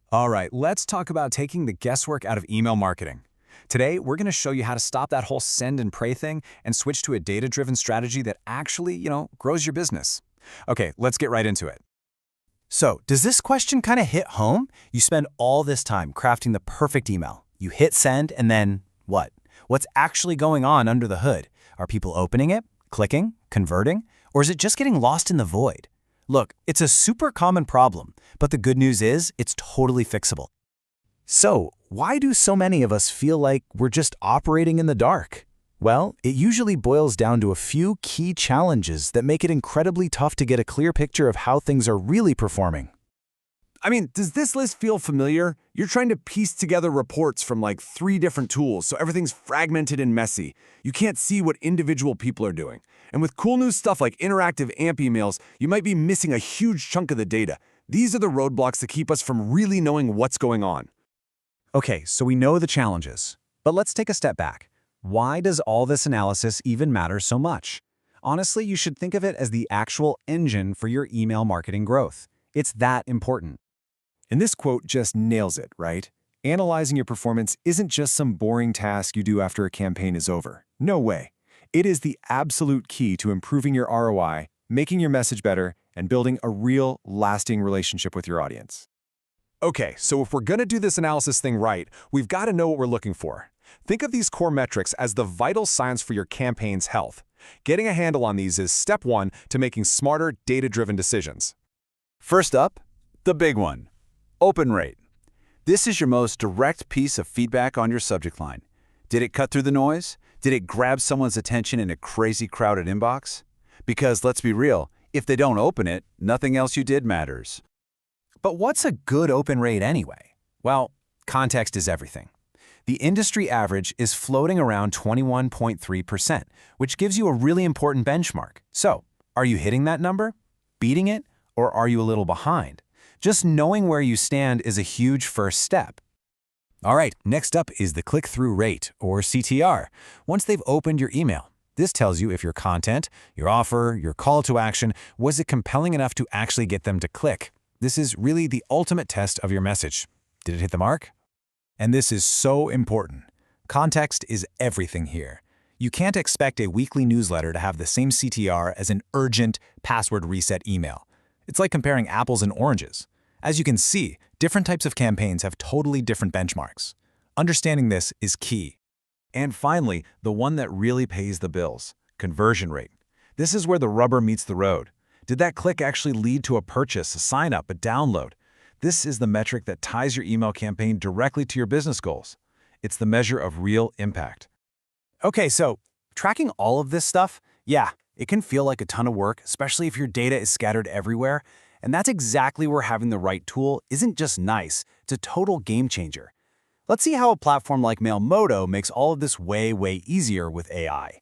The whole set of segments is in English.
All right, let's talk about taking the guesswork out of email marketing. Today, we're going to show you how to stop that whole send and pray thing and switch to a data-driven strategy that actually, grows your business. Okay, let's get right into it. So, does this question kind of hit home? You spend all this time crafting the perfect email. You hit send, and then what? What's actually going on under the hood? Are people opening it, clicking, converting, or is it just getting lost in the void? Look, it's a super common problem, but the good news is it's totally fixable. So, why do so many of us feel like we're just operating in the dark? Well, it usually boils down to a few key challenges that make it incredibly tough to get a clear picture of how things are really performing. I mean, does this list feel familiar? You're trying to piece together reports from like 3 different tools, so everything's fragmented and messy. You can't see what individual people are doing. And with cool new stuff like interactive AMP emails, you might be missing a huge chunk of the data. These are the roadblocks that keep us from really knowing what's going on. Okay, so we know the challenges, but let's take a step back. Why does all this analysis even matter so much? Honestly, you should think of it as the actual engine for your email marketing growth. It's that important. And this quote just nails it, right? Analyzing your performance isn't just some boring task you do after a campaign is over. No way. It is the absolute key to improving your ROI, making your message better, and building a real, lasting relationship with your audience. Okay, so if we're going to do this analysis thing right, we've got to know what we're looking for. Think of these core metrics as the vital signs for your campaign's health. Getting a handle on these is step 1 to making smarter, data-driven decisions. First up, the big one, open rate. This is your most direct piece of feedback on your subject line. Did it cut through the noise? Did it grab someone's attention in a crazy crowded inbox? Because let's be real, if they don't open it, nothing else you did matters. But what's a good open rate anyway? Well, context is everything. The industry average is floating around 21.3%, which gives you a really important benchmark. So, are you hitting that number, beating it, or are you a little behind? Just knowing where you stand is a huge first step. All right, next up is the click-through rate, or CTR, once they've opened your email. This tells you if your content, your offer, your call to action, was it compelling enough to actually get them to click. This is really the ultimate test of your message. Did it hit the mark? And this is so important. Context is everything here. You can't expect a weekly newsletter to have the same CTR as an urgent password reset email. It's like comparing apples and oranges. As you can see, different types of campaigns have totally different benchmarks. Understanding this is key. And finally, the one that really pays the bills, conversion rate. This is where the rubber meets the road. Did that click actually lead to a purchase, a sign-up, a download? This is the metric that ties your email campaign directly to your business goals. It's the measure of real impact. Okay, so tracking all of this stuff, yeah, it can feel like a ton of work, especially if your data is scattered everywhere. And that's exactly where having the right tool isn't just nice, it's a total game changer. Let's see how a platform like Mailmodo makes all of this way, way easier with AI.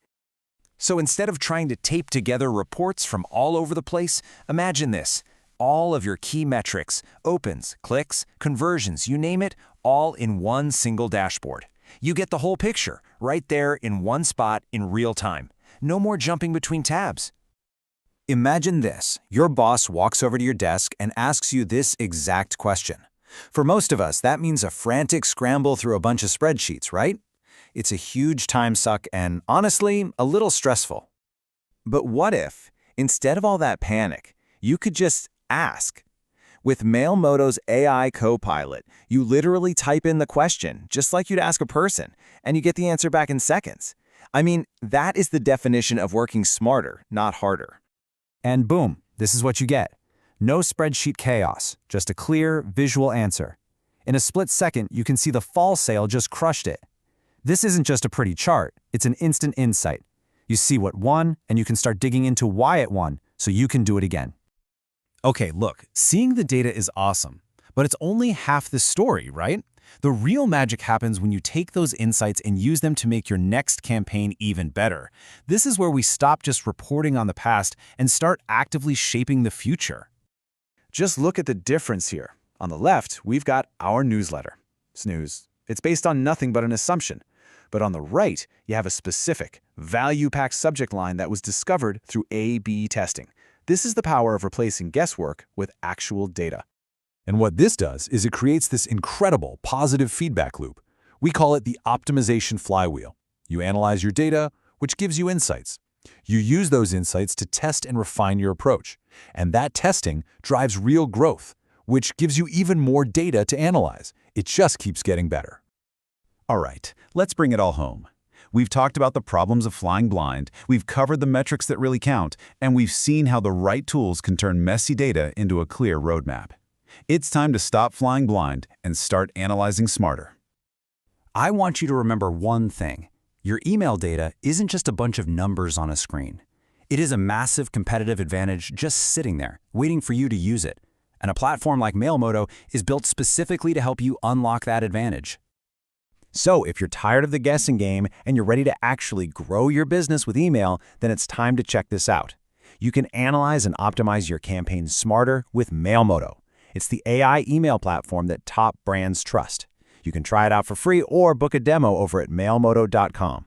So instead of trying to tape together reports from all over the place, imagine this. All of your key metrics, opens, clicks, conversions, you name it, all in one single dashboard. You get the whole picture, right there in one spot in real time. No more jumping between tabs. Imagine this. Your boss walks over to your desk and asks you this exact question. For most of us, that means a frantic scramble through a bunch of spreadsheets, right? It's a huge time suck and, honestly, a little stressful. But what if, instead of all that panic, you could just ask? With Mailmodo's AI Copilot, you literally type in the question, just like you'd ask a person, and you get the answer back in seconds. I mean, that is the definition of working smarter, not harder. And boom, this is what you get. No spreadsheet chaos, just a clear, visual answer. In a split second, you can see the fall sale just crushed it. This isn't just a pretty chart, it's an instant insight. You see what won, and you can start digging into why it won, so you can do it again. Okay, look, seeing the data is awesome, but it's only half the story, right? The real magic happens when you take those insights and use them to make your next campaign even better. This is where we stop just reporting on the past and start actively shaping the future. Just look at the difference here. On the left, we've got our newsletter. Snooze. It's based on nothing but an assumption. But on the right, you have a specific, value-packed subject line that was discovered through A/B testing. This is the power of replacing guesswork with actual data. And what this does is it creates this incredible positive feedback loop. We call it the optimization flywheel. You analyze your data, which gives you insights. You use those insights to test and refine your approach. And that testing drives real growth, which gives you even more data to analyze. It just keeps getting better. All right, let's bring it all home. We've talked about the problems of flying blind, we've covered the metrics that really count, and we've seen how the right tools can turn messy data into a clear roadmap. It's time to stop flying blind and start analyzing smarter. I want you to remember one thing. Your email data isn't just a bunch of numbers on a screen. It is a massive competitive advantage just sitting there, waiting for you to use it. And a platform like Mailmodo is built specifically to help you unlock that advantage. So if you're tired of the guessing game and you're ready to actually grow your business with email, then it's time to check this out. You can analyze and optimize your campaigns smarter with Mailmodo. It's the AI email platform that top brands trust. You can try it out for free or book a demo over at mailmodo.com.